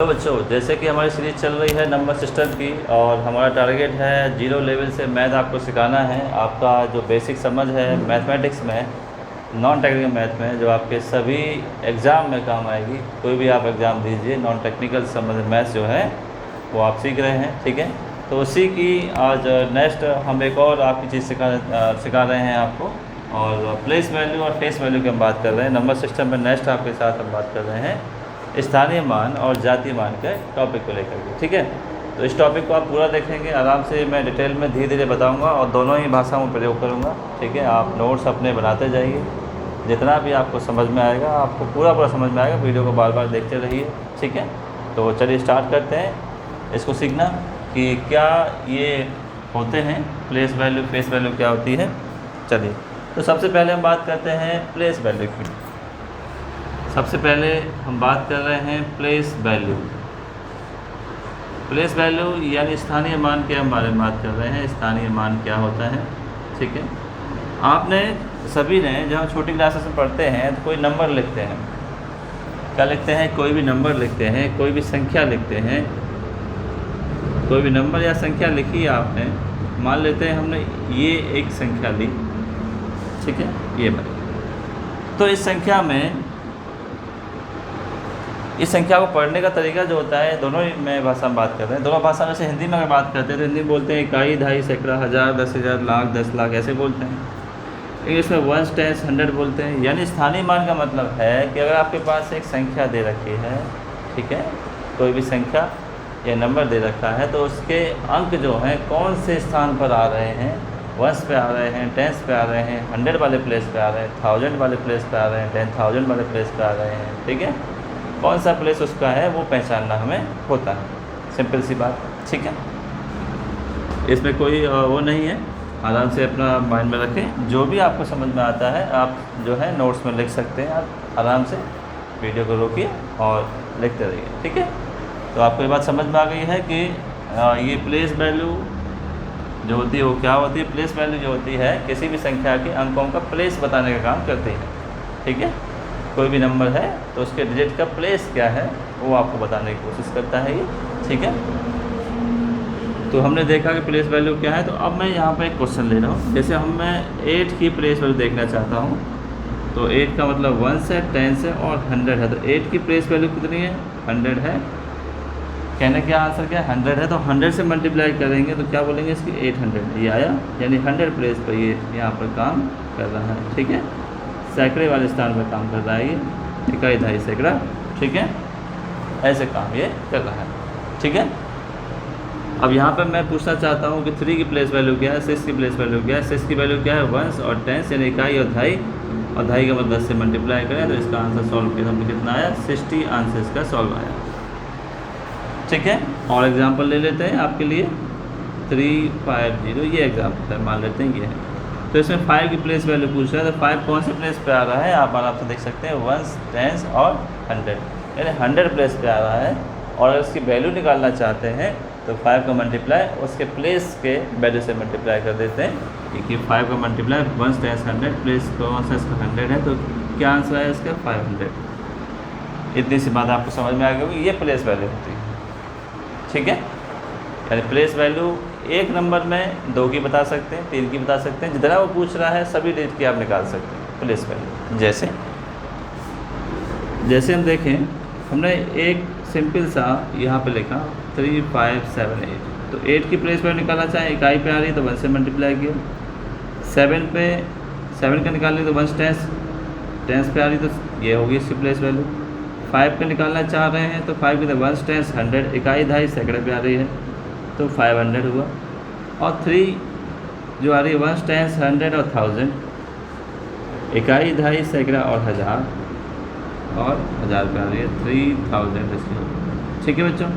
Hello बच्चों, जैसे कि हमारी सीरीज़ चल रही है नंबर सिस्टम की और हमारा टारगेट है 0 लेवल से मैथ आपको सिखाना है। आपका जो बेसिक समझ है मैथमेटिक्स में, नॉन टेक्निकल मैथ में, जो आपके सभी एग्ज़ाम में काम आएगी। कोई भी आप एग्ज़ाम दीजिए, नॉन टेक्निकल समझ मैथ जो है वो आप सीख रहे हैं, ठीक है। तो उसी की आज नेक्स्ट हम एक और आपकी चीज़ सिखा रहे हैं आपको। और प्लेस वैल्यू और फेस वैल्यू की हम बात कर रहे हैं। नंबर सिस्टम में नेक्स्ट आपके साथ हम बात कर रहे हैं स्थानीय मान और जातीय मान के टॉपिक को लेकर के, ठीक है। तो इस टॉपिक को आप पूरा देखेंगे आराम से, मैं डिटेल में धीरे धीरे बताऊंगा और दोनों ही भाषाओं में प्रयोग करूंगा, ठीक है। आप नोट्स अपने बनाते जाइए, जितना भी आपको समझ में आएगा, आपको पूरा समझ में आएगा। वीडियो को बार बार देखते रहिए, ठीक है। तो चलिए स्टार्ट करते हैं इसको सीखना कि क्या ये होते हैं प्लेस वैल्यू, फेस वैल्यू क्या होती है। चलिए, तो सबसे पहले हम बात करते हैं प्लेस वैल्यू की। सबसे पहले हम बात कर रहे हैं प्लेस वैल्यू। प्लेस वैल्यू यानी स्थानीय मान के हम बारे में बात कर रहे हैं। स्थानीय मान क्या होता है, ठीक है। आपने सभी ने जब हम छोटी क्लासेस में पढ़ते हैं तो कोई नंबर लिखते हैं, क्या लिखते हैं, कोई भी नंबर लिखते हैं, कोई भी संख्या लिखते हैं। कोई भी नंबर या संख्या लिखी है आपने, मान लेते हैं हमने ये एक संख्या ली, ठीक है, ये बनी। तो इस संख्या में, इस संख्या को पढ़ने का तरीका जो होता है, दोनों ही में भाषा में बात कर रहे हैं। दोनों भाषा में से हिंदी में अगर बात करते हैं तो हिंदी में बोलते हैं इकाई, ढाई, सैकड़ा, हज़ार, 10,000, लाख, 10 लाख ऐसे बोलते हैं। इंग्लिश में वंस, टेंस, 100 बोलते हैं। यानी स्थानीय मान का मतलब है कि अगर आपके पास एक संख्या दे रखी है, ठीक है, कोई भी संख्या या नंबर दे रखा है, तो उसके अंक जो हैं कौन से स्थान पर आ रहे हैं, वंस पे आ रहे हैं, टेंस पे आ रहे हैं, 100 वाले प्लेस पे आ रहे हैं, 1000 वाले प्लेस पे आ रहे हैं, 10,000 वाले प्लेस पे आ रहे हैं, ठीक है। कौन सा प्लेस उसका है वो पहचानना हमें होता है। सिंपल सी बात, ठीक है। इसमें कोई वो नहीं है, आराम से अपना माइंड में रखें। जो भी आपको समझ में आता है आप जो है नोट्स में लिख सकते हैं। आप आराम से वीडियो को रोकिए और लिखते रहिए, ठीक है। तो आपको ये बात समझ में आ गई है कि ये प्लेस वैल्यू जो होती है वो क्या होती है। प्लेस वैल्यू जो होती है किसी भी संख्या के अंकों का प्लेस बताने का काम करती है, ठीक है। कोई भी नंबर है तो उसके डिजिट का प्लेस क्या है वो आपको बताने की कोशिश करता है ये, ठीक है। तो हमने देखा कि प्लेस वैल्यू क्या है। तो अब मैं यहाँ पे एक क्वेश्चन ले रहा हूँ। जैसे मैं 8 की प्लेस वैल्यू देखना चाहता हूँ, तो 8 का मतलब 1 है, 10 है और 100 है। तो 8 की प्लेस वैल्यू कितनी है, 100 है। कहने का आंसर क्या है, 100 है। तो 100 से मल्टीप्लाई करेंगे तो क्या बोलेंगे, इसकी 800 ये आया, यानी 100 प्लेस पर ये यहाँ पर काम कर रहा है, ठीक है। सैकड़े वाले स्थान पर काम कर रहा है ये, इकाई, ढाई, सैकड़ा, ठीक है। ऐसे काम ये कर रहा है, ठीक है। अब यहाँ पर मैं पूछना चाहता हूँ कि 3 की प्लेस वैल्यू क्या है, 6 की प्लेस वैल्यू क्या है। 6 की वैल्यू क्या है, 1 और 10 यानी इकाई और ढाई का मतलब 10 से मल्टीप्लाई करें तो इसका आंसर सॉल्व किया हमने, कितना आया, 60 आंसर इसका सॉल्व आया, ठीक है। और एग्जाम्पल ले लेते हैं आपके लिए, 350 ये एग्जाम्पल है, मान लेते हैं ये है। तो इसमें 5 की प्लेस वैल्यू पूछ रहा है, तो 5 कौन से प्लेस पे आ रहा है, आप आराम से देख सकते हैं, 1, 10 और 100 यानी 100 प्लेस पे आ रहा है। और अगर इसकी वैल्यू निकालना चाहते हैं तो 5 का मल्टीप्लाई उसके प्लेस के वैल्यू से मल्टीप्लाई कर देते हैं, क्योंकि 5 का मल्टीप्लाई 1, 10, 100 प्लेस कौन सा इसका 100 है, तो क्या आंसर है इसका 500। इतनी सी बात आपको समझ में आ गई, ये प्लेस वैल्यू होती है, ठीक है। यानी प्लेस वैल्यू एक नंबर में 2 की बता सकते हैं, 3 की बता सकते हैं, जितना वो पूछ रहा है सभी डिजिट की आप निकाल सकते हैं प्लेस वैल्यू। जैसे हम देखें, हमने एक सिंपल सा यहाँ पे लिखा 3578। तो 8 की प्लेस वैल्यू निकालना चाहें, इकाई पे आ रही है तो 1 से मल्टीप्लाई किया। 7 का निकालने तो 1 10 पे आ रही तो ये होगी इसकी प्लेस वैल्यू। 5 का निकालना चाह रहे हैं तो 5 की तो 1 10 100 इकाई, ढाई, सैकड़े पे आ रही है तो 500 हुआ। और 3 जो आ रही है 1 10 100 और 1000, इकाई, ढाई, सैकड़ा और हज़ार, और 1000 पे आ रही है 3000 इसकी, ठीक है बच्चों।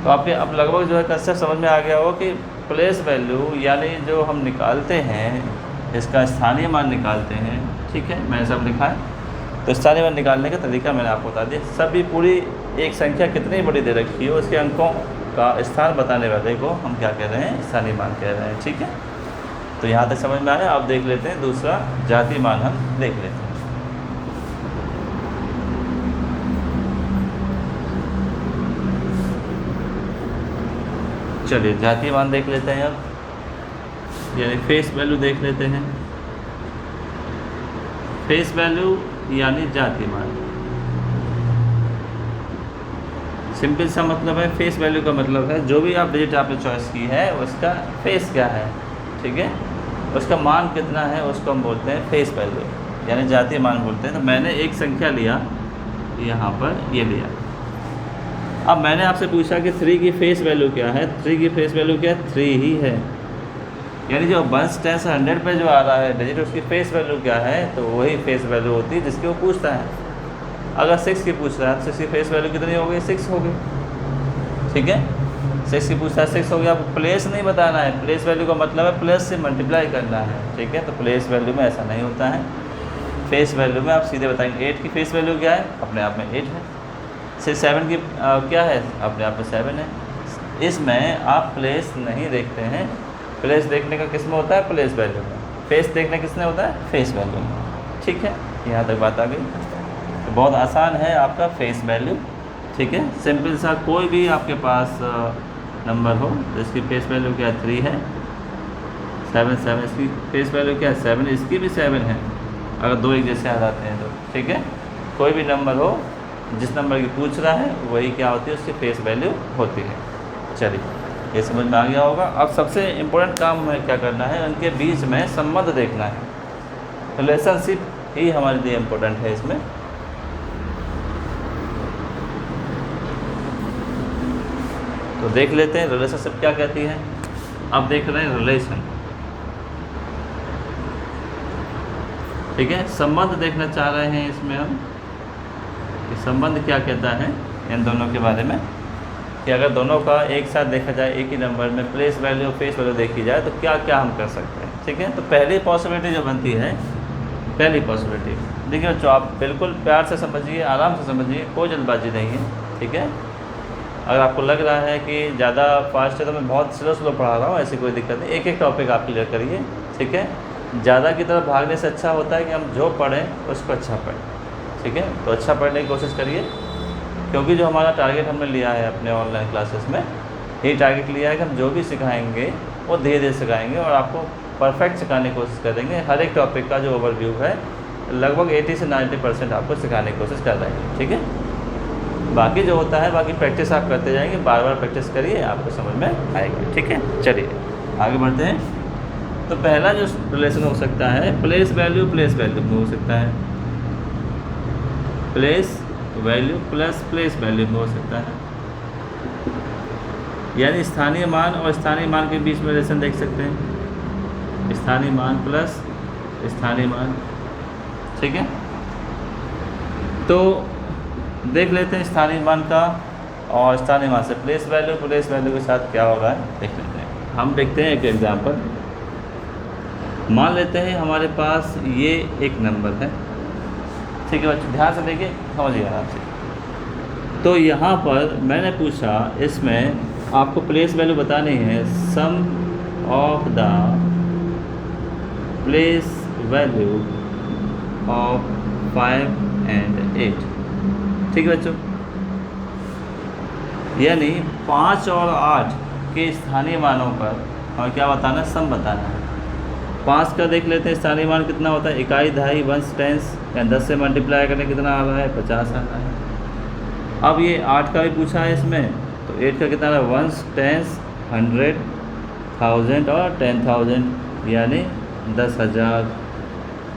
तो आपके अब लगभग जो है कंसेप्ट समझ में आ गया हो कि प्लेस वैल्यू यानी जो हम निकालते हैं, इसका स्थानीय मान निकालते हैं, ठीक है। मैंने सब लिखा है, तो स्थानीय मान निकालने का तरीका मैंने आपको बता दिया। सभी पूरी एक संख्या कितनी बड़ी दे रखी हो, उसके अंकों का स्थान बताने वाले को हम क्या कह रहे हैं, स्थानीय मान कह रहे हैं, ठीक है। तो यहाँ तक समझ में आया। अब देख लेते हैं दूसरा जातीय मान, हम देख लेते हैं। चलिए जातीय मान देख लेते हैं अब, यानी फेस वैल्यू देख लेते हैं। फेस वैल्यू यानी जातीय मान, सिंपल सा मतलब है। फेस वैल्यू का मतलब है जो भी आप डिजिट आपने चॉइस की है उसका फेस क्या है, ठीक है, उसका मान कितना है, उसको हम बोलते हैं फेस वैल्यू, यानी जातीय मान बोलते हैं। तो मैंने एक संख्या लिया, यहाँ पर ये लिया। अब मैंने आपसे पूछा कि 3 की फेस वैल्यू क्या है। 3 की फेस वैल्यू क्या है, 3 ही है, यानी जो 1 10 100 पे जो आ रहा है डिजिट उसकी फेस वैल्यू क्या है, तो वही फेस वैल्यू होती है जिसकी वो पूछता है। अगर 6 की पूछ रहा है तो 6 की फेस वैल्यू कितनी हो गई, 6 हो गई, ठीक है। 6 की पूछता है 6 हो गया। आपको प्लेस नहीं बताना है, प्लेस वैल्यू का मतलब है प्लस से मल्टीप्लाई करना है, ठीक है। तो प्लेस वैल्यू में ऐसा नहीं होता है, फेस वैल्यू में आप सीधे बताएंगे। 8 की फेस वैल्यू क्या है, अपने आप में 8 है। 7 की क्या है, अपने आप में 7 है। इसमें आप प्लेस नहीं देखते हैं, प्लेस देखने का किस में होता है, प्लेस वैल्यू में। फेस देखने किसमें होता है, फेस वैल्यू में, ठीक है। यहाँ तक बात आ गई। तो बहुत आसान है आपका फेस वैल्यू, ठीक है। सिंपल सा कोई भी आपके पास नंबर हो जिसकी फेस वैल्यू क्या है, 3 है। 7 इसकी फेस वैल्यू क्या है, 7, इसकी भी 7 है, अगर दो एक जैसे आ जाते हैं तो, ठीक है। कोई भी नंबर हो जिस नंबर की पूछ रहा है वही क्या होती है, उसकी फेस वैल्यू होती है। चलिए ये समझ में आ गया होगा। अब सबसे इम्पोर्टेंट काम है क्या करना है, उनके बीच में संबंध देखना है। रिलेशनशिप ही हमारे लिए इम्पोर्टेंट है इसमें। तो देख लेते हैं रिलेशनशिप क्या कहती है। अब देख रहे हैं रिलेशन, ठीक है। संबंध देखना चाह रहे हैं इसमें हम कि संबंध क्या कहता है इन दोनों के बारे में, कि अगर दोनों का एक साथ देखा जाए, एक ही नंबर में प्लेस वैल्यू और फेस वैल्यू देखी जाए तो क्या क्या हम कर सकते हैं, ठीक है। तो पहली पॉसिबिलिटी जो बनती है, पहली पॉसिबिलिटी देखिए बच्चों, आप बिल्कुल प्यार से समझिए, आराम से समझिए, कोई जल्दबाजी नहीं है, ठीक है। अगर आपको लग रहा है कि ज़्यादा फास्ट है तो मैं बहुत स्लो पढ़ा रहा हूँ, ऐसी कोई दिक्कत नहीं। एक एक टॉपिक आप क्लियर करिए, ठीक है। ज़्यादा की तरफ भागने से अच्छा होता है कि हम जो पढ़ें उसको अच्छा पढ़ें, ठीक है। तो अच्छा पढ़ने की कोशिश करिए, क्योंकि जो हमारा टारगेट हमने लिया है अपने ऑनलाइन क्लासेस में, यही टारगेट लिया है कि हम जो भी सिखाएंगे वो धीरे धीरे सिखाएंगे और आपको परफेक्ट सिखाने की कोशिश करेंगे। हर एक टॉपिक का जो ओवरव्यू है लगभग 80 से 90% आपको सिखाने की कोशिश कर रहे हैं, ठीक है। बाकी जो होता है, बाकी प्रैक्टिस आप करते जाएंगे, बार बार प्रैक्टिस करिए, आपको समझ में आएगा, ठीक है। चलिए आगे बढ़ते हैं। तो पहला जो रिलेशन हो सकता है प्लेस वैल्यू में हो सकता है, place value plus place value में हो सकता है, यानी स्थानीय मान और स्थानीय मान के बीच में रिलेशन देख सकते हैं, स्थानीय मान प्लस स्थानीय मान, ठीक है। तो देख लेते हैं स्थानीय मान का और स्थानीय मान से प्लेस वैल्यू के साथ क्या होगा देख लेते हैं। हम देखते हैं एक एग्जांपल, मान लेते हैं हमारे पास ये एक नंबर है, ठीक है बच्चों, ध्यान से देखिए, समझिए आराम से। तो यहाँ पर मैंने पूछा, इसमें आपको प्लेस वैल्यू बतानी है, sum of the place value of 5 and 8, ठीक है बच्चों। यानी 5 और 8 के स्थानीय मानों पर और क्या बताना है, सम बताना है। 5 का देख लेते हैं स्थानीय मान कितना होता है, इकाई, दहाई, वंश, टेंस, या 10 से मल्टीप्लाई करने कितना आ रहा है, 50 आ रहा है। अब ये 8 का भी पूछा है इसमें, तो 8 का कितना आ रहा है, वंश, टेंस, 100, 1000 और 10,000, यानी 10,000,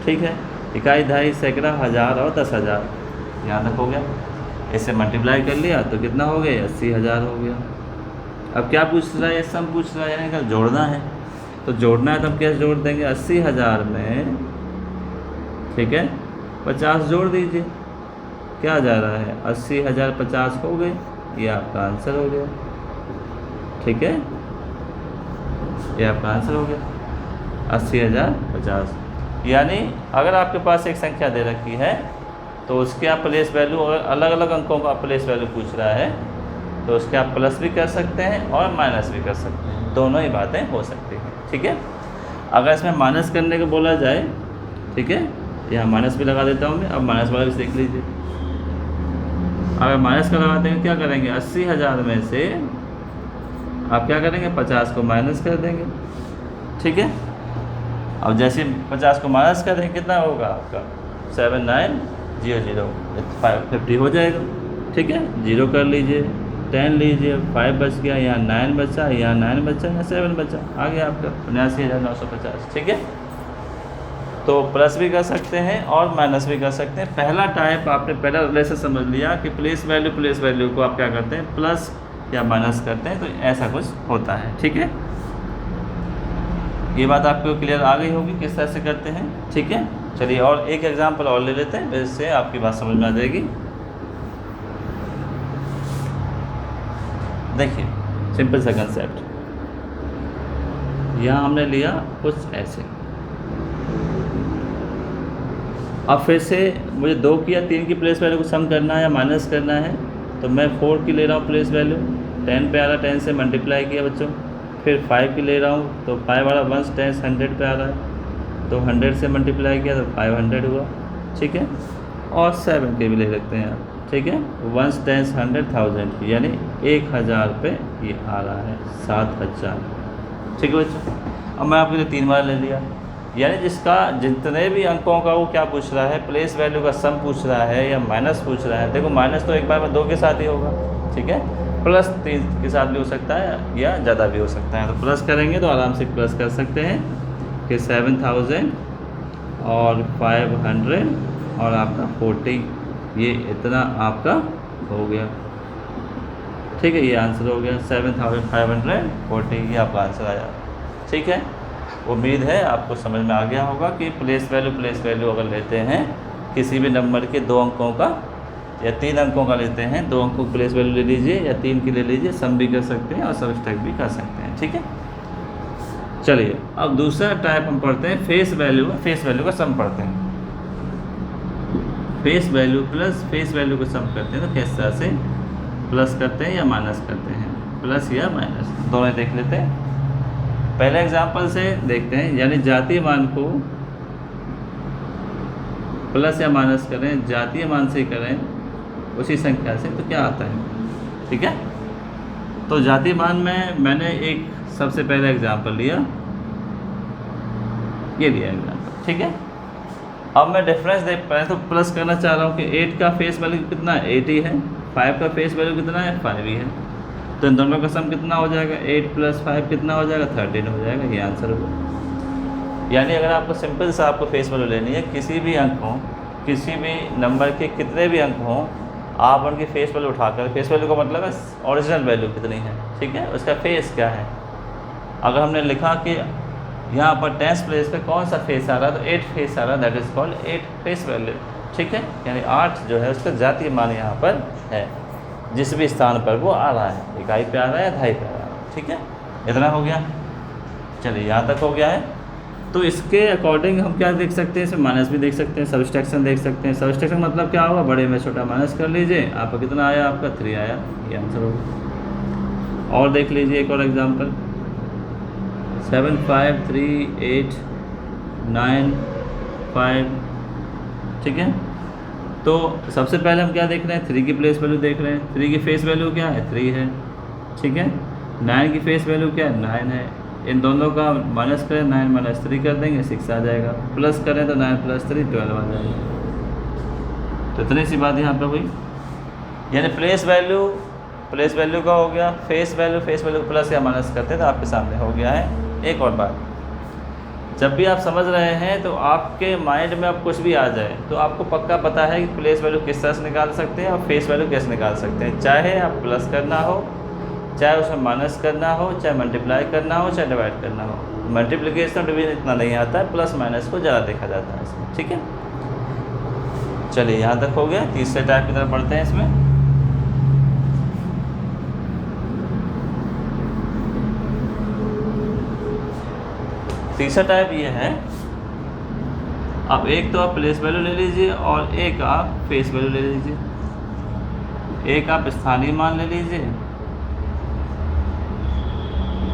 ठीक है। इकाई, दहाई, सैकड़ा, हज़ार और 10,000, यहाँ तक हो गया। इसे मल्टीप्लाई कर लिया तो कितना हो गया, 80,000 हो गया। अब क्या पूछ रहा है, ये सम पूछ रहा है, यानी कि जोड़ना है। तो जोड़ना है तो हम कैसे जोड़ देंगे, 80,000 में, ठीक है, 50 जोड़ दीजिए, क्या जा रहा है, 80,000 50 हो गए, ये आपका आंसर हो गया, ठीक है, ये आपका आंसर हो गया 80,000 50। यानी अगर आपके पास एक संख्या दे रखी है तो उसके आप प्लेस वैल्यू, अगर अलग अलग अंकों का प्लेस वैल्यू पूछ रहा है तो उसके आप प्लस भी कर सकते हैं और माइनस भी कर सकते हैं, दोनों ही बातें हो सकती हैं, ठीक है। अगर इसमें माइनस करने को बोला जाए, ठीक है, यहाँ माइनस भी लगा देता हूँ मैं। अब माइनस वाला भी देख लीजिए, अगर माइनस का लगाते हैं क्या करेंगे, 80,000 में से आप क्या करेंगे, 50 को माइनस कर देंगे, ठीक है। अब जैसे 50 को माइनस कर देंगे कितना होगा आपका 7900, 50 हो जाएगा, ठीक है। 0 कर लीजिए, 10 लीजिए, 5 बच गया, यहाँ 9 बचा, यहाँ 9 बचा, यहाँ 7 बचा, आ गया आपका 79,950, ठीक है। तो प्लस भी कर सकते हैं और माइनस भी कर सकते हैं। पहला टाइप आपने पहला लेसन समझ लिया कि प्लेस वैल्यू को आप क्या करते हैं, प्लस या माइनस करते हैं, तो ऐसा कुछ होता है, ठीक है। ये बात आपको क्लियर आ गई होगी किस तरह से करते हैं, ठीक है। चलिए और एक एग्जांपल और ले लेते हैं, जिससे आपकी बात समझ में आ जाएगी। देखिए सिंपल सा कंसेप्ट, यहाँ हमने लिया कुछ ऐसे। अब फिर से मुझे 2 की या 3 की प्लेस वैल्यू को सम करना है या माइनस करना है, तो मैं 4 की ले रहा हूँ प्लेस वैल्यू, 10 पे आ रहा, 10 से मल्टीप्लाई किया बच्चों। फिर 5 की ले रहा हूँ तो 5 वाला 1 10 100 पे आ रहा है, तो 100 से मल्टीप्लाई किया तो 500 हुआ, ठीक है। और 7 के भी ले सकते हैं आप, ठीक है। 1 10 100 1000 यानी 1000 पे ये आ रहा है 7000, ठीक है बच्चों। अब मैं आपके लिए 3 बार ले लिया, यानी जिसका जितने भी अंकों का वो क्या पूछ रहा है, प्लेस वैल्यू का सम पूछ रहा है या माइनस पूछ रहा है। देखो माइनस तो एक बार में 2 के साथ ही होगा, ठीक है। प्लस 3 के साथ भी हो सकता है या ज़्यादा भी हो सकता है। तो प्लस करेंगे तो आराम से प्लस कर सकते हैं कि 7000 और 500 और आपका 40, ये इतना आपका हो गया, ठीक है। ये आंसर हो गया 7540, ये आपका आंसर आया, ठीक है। उम्मीद है आपको समझ में आ गया होगा कि प्लेस वैल्यू अगर लेते हैं किसी भी नंबर के 2 अंकों का या 3 अंकों का लेते हैं, 2 अंकों की प्लेस वैल्यू ले लीजिए या 3 की ले लीजिए, सम भी कर सकते हैं और सब्ट्रैक्ट भी कर सकते हैं, ठीक है। चलिए अब दूसरा टाइप हम पढ़ते हैं फेस वैल्यू का सम पढ़ते हैं। Face value plus face value को सम करते हैं तो किस तरह से प्लस करते हैं या माइनस करते हैं, प्लस या माइनस दोनों देख लेते हैं। पहले एग्जांपल से देखते हैं, यानी जातीय मान को प्लस या माइनस करें, जातीय मान से करें उसी संख्या से, तो क्या आता है, ठीक है। तो जातीय मान में मैंने एक सबसे पहले एग्जांपल लिया, ये लिया एग्जांपल, ठीक है। अब मैं डिफरेंस देख पाए तो प्लस करना चाह रहा हूँ कि 8 का फेस वैल्यू कितना है, 8 ही है, 5 का फेस वैल्यू कितना है, 5 ही है, तो इन दोनों का सम कितना हो जाएगा, 8 + 5 कितना हो जाएगा, 13 हो जाएगा, ये आंसर होगा। यानी अगर आपको सिंपल सा आपको फेस वैल्यू लेनी है, किसी भी अंक हो, किसी भी नंबर के कितने भी अंक हों, आप उनकी फेस वैल्यू उठाकर, फेस वैल्यू का मतलब है ओरिजिनल वैल्यू कितनी है, ठीक है, उसका फेस क्या है। अगर हमने लिखा कि यहाँ पर 10th प्लेस पे कौन सा फेस आ रहा है, तो 8 फेस आ रहा है, that is called 8 face value, ठीक है। यानी 8 जो है उसका जातीय मान यहाँ पर है, जिस भी स्थान पर वो आ रहा है, इकाई पे आ रहा है या दहाई पे आ रहा है, ठीक है। इतना हो गया, चलिए यहाँ तक हो गया है। तो इसके अकॉर्डिंग हम क्या देख सकते हैं, इसमें माइनस भी देख सकते हैं, सब्ट्रैक्शन देख सकते हैं। सब्ट्रैक्शन मतलब क्या होगा, बड़े में छोटा माइनस कर लीजिए, आपका कितना आया, आपका 3 आया, ये आंसर होगा। और देख लीजिए एक और एग्जांपल, 7 5 3 8 9 5, ठीक है। तो सबसे पहले हम क्या देख रहे हैं, 3 की प्लेस वैल्यू देख रहे हैं, 3 की फेस वैल्यू क्या है, 3 है, ठीक है। 9 की फेस वैल्यू क्या है, 9 है। इन दोनों का माइनस करें, 9 - 3 कर देंगे, 6 आ जाएगा। प्लस करें तो 9 + 3 12 आ जाएगा। तो इतनी सी बात यहाँ पे हुई, यानी प्लेस वैल्यू का हो गया, फेस वैल्यू प्लस या माइनस करते हैं तो आपके सामने हो गया है। एक और बात, जब भी आप समझ रहे हैं तो आपके माइंड में अब कुछ भी आ जाए तो आपको पक्का पता है कि प्लेस वैल्यू किस तरह से निकाल सकते हैं और फेस वैल्यू कैसे निकाल सकते हैं। चाहे आप प्लस करना हो, चाहे उसमें माइनस करना हो, चाहे मल्टीप्लाई करना हो, चाहे डिवाइड करना हो। मल्टीप्लिकेशन डिवीजन इतना नहीं आता है, प्लस माइनस को ज़्यादा देखा जाता है इसमें, ठीक है। चलिए यहाँ तक हो गया। तीसरे टाइप की तरफ बढ़ते हैं। इसमें तीसरा टाइप ये है, अब एक तो आप प्लेस वैल्यू ले लीजिए और एक आप फेस वैल्यू ले लीजिए। एक आप स्थानीय मान ले लीजिए,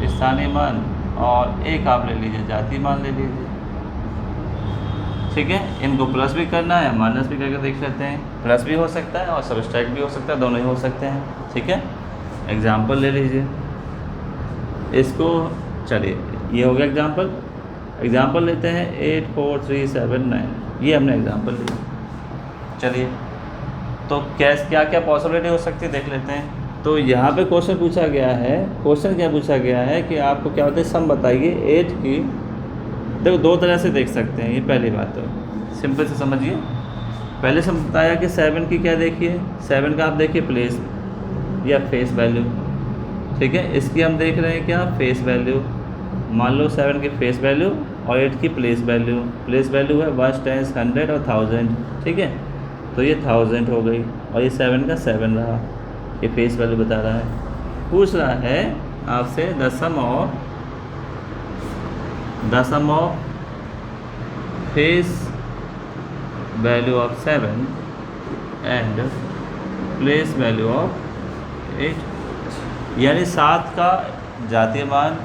स्थानीय मान, और एक आप ले लीजिए जातीय मान ले लीजिए, ठीक है। इनको प्लस भी करना है, माइनस भी करके देख लेते हैं। प्लस भी हो सकता है और सब्ट्रैक्ट भी हो सकता है, दोनों ही हो सकते हैं, ठीक है। एग्जाम्पल ले लीजिए, इसको चलिए ये हो गया एग्जाम्पल लेते हैं 84379, ये हमने एग्जाम्पल लिया। चलिए तो क्या क्या पॉसिबिलिटी हो सकती है देख लेते हैं। तो यहाँ पे क्वेश्चन पूछा गया है, क्वेश्चन क्या पूछा गया है कि आपको क्या होता है सम बताइए 8 की। देखो दो तरह से देख सकते हैं, ये पहली बात तो सिंपल से समझिए। पहले से बताया कि 7 की क्या देखिए, 7 का आप देखिए प्लेस या फेस वैल्यू, ठीक है। इसकी हम देख रहे हैं क्या, फेस वैल्यू। मान लो 7 की फेस वैल्यू और 8 की प्लेस वैल्यू है 1 10 100 और 1000, ठीक है। तो ये 1000 हो गई और ये 7 का 7 रहा, ये फेस वैल्यू बता रहा है। पूछ रहा है आपसे the sum of face value of 7 and place value of 8, यानी 7 का जातीय मान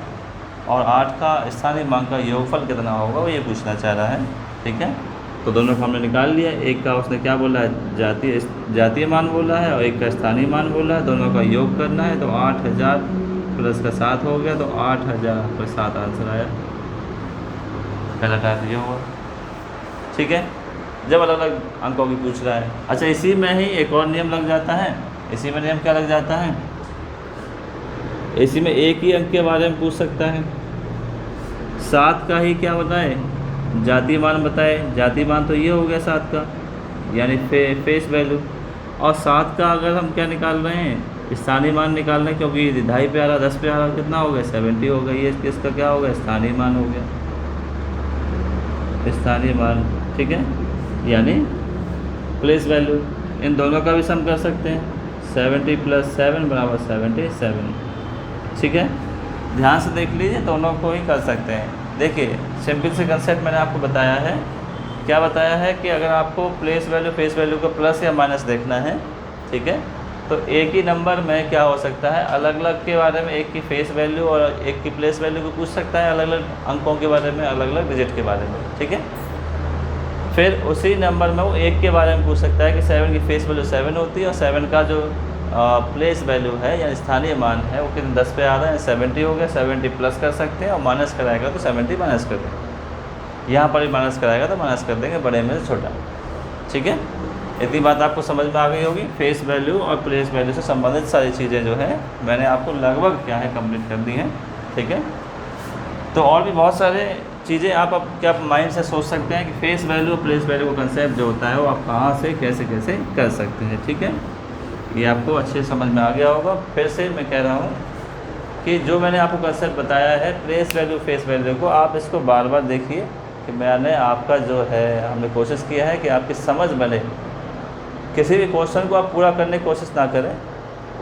और 8 का स्थानीय मान का योगफल कितना होगा, वो ये पूछना चाह रहा है, ठीक है। तो दोनों को हमने निकाल लिया। एक का उसने क्या बोला है, जातीय मान बोला है और एक का स्थानीय मान बोला है, दोनों का योग करना है। तो 8000 प्लस का 7 हो गया, तो 8000 प्लस 7 आंसर आया। पहला टाइप ये हुआ, ठीक है। जब अलग अलग अंकों की पूछ रहा है। अच्छा, इसी में ही एक और नियम लग जाता है। इसी में नियम क्या लग जाता है, इसी में एक ही अंक के बारे में पूछ सकता है। 7 का ही क्या बताए, जातीय मान बताए। जातीय मान तो ये हो गया 7 का, यानी फेस वैल्यू। और 7 का अगर हम क्या निकाल रहे हैं, स्थानीय मान निकाल रहे हैं, क्योंकि 2.5 पे आ रहा, 10 पे आ रहा, कितना हो गया 70 हो गया। ये इसका क्या हो गया, स्थानीय मान हो गया, स्थानीय मान, ठीक है, यानी प्लेस वैल्यू। इन दोनों का भी सम कर सकते हैं, 70 + 7 बराबर 77, ठीक है। ध्यान से देख लीजिए, दोनों को ही कर सकते हैं। देखिए सिंपल से कंसेप्ट मैंने आपको बताया है। क्या बताया है कि अगर आपको प्लेस वैल्यू फेस वैल्यू को प्लस या माइनस देखना है, ठीक है, तो एक ही नंबर में क्या हो सकता है, अलग अलग के बारे में, एक की फेस वैल्यू और एक की प्लेस वैल्यू को पूछ सकता है, अलग अलग अंकों के बारे में, अलग अलग डिजिट के बारे में, ठीक है। फिर उसी नंबर में वो एक के बारे में पूछ सकता है कि 7 की फेस वैल्यू 7 होती है और 7 का जो प्लेस वैल्यू है या स्थानीय मान है वो कितने 10 पे आ रहा है, 70 हो गया। 70 प्लस कर सकते हैं और माइनस कराएगा तो 70 माइनस कर देंगे। यहाँ पर भी माइनस कराएगा तो माइनस कर देंगे, बड़े में से छोटा, ठीक है। इतनी बात आपको समझ में आ गई होगी। फेस वैल्यू और प्लेस वैल्यू से संबंधित सारी चीज़ें जो है मैंने आपको लगभग क्या है कंप्लीट कर दी हैं, ठीक है। तो और भी बहुत सारे चीज़ें आप अब क्या माइंड से सोच सकते हैं कि फेस वैल्यू और प्लेस वैल्यू का कंसेप्ट जो होता है वो आप कहाँ से कैसे कैसे कर सकते हैं, ठीक है। ये आपको अच्छे समझ में आ गया होगा। फिर से मैं कह रहा हूँ कि जो मैंने आपको कंसेप्ट बताया है प्लेस वैल्यू फेस वैल्यू को, आप इसको बार बार देखिए कि मैंने आपका जो है हमने कोशिश किया है कि आपकी समझ बने। किसी भी क्वेश्चन को आप पूरा करने की कोशिश ना करें,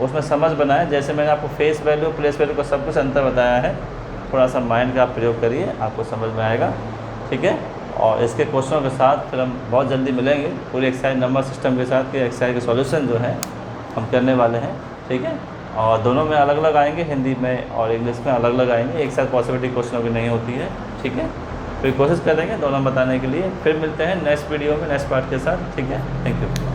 उसमें समझ बनाएं। जैसे मैंने आपको फेस वैल्यू प्लेस वैल्यू का सब कुछ अंतर बताया है, थोड़ा सा माइंड का आप प्रयोग करिए, आपको समझ में आएगा, ठीक है। और इसके क्वेश्चनों के साथ फिर हम बहुत जल्दी मिलेंगे पूरी एक्सरसाइज नंबर सिस्टम के साथ कि एक्सरसाइज के सॉल्यूशन जो है हम करने वाले हैं, ठीक है। और दोनों में अलग अलग आएंगे, हिंदी में और इंग्लिश में अलग अलग आएंगे, एक साथ पॉसिबिलिटी क्वेश्चनों की नहीं होती है, ठीक है। फिर कोशिश करेंगे दोनों बताने के लिए। फिर मिलते हैं नेक्स्ट वीडियो में नेक्स्ट पार्ट के साथ, ठीक है। Thank you.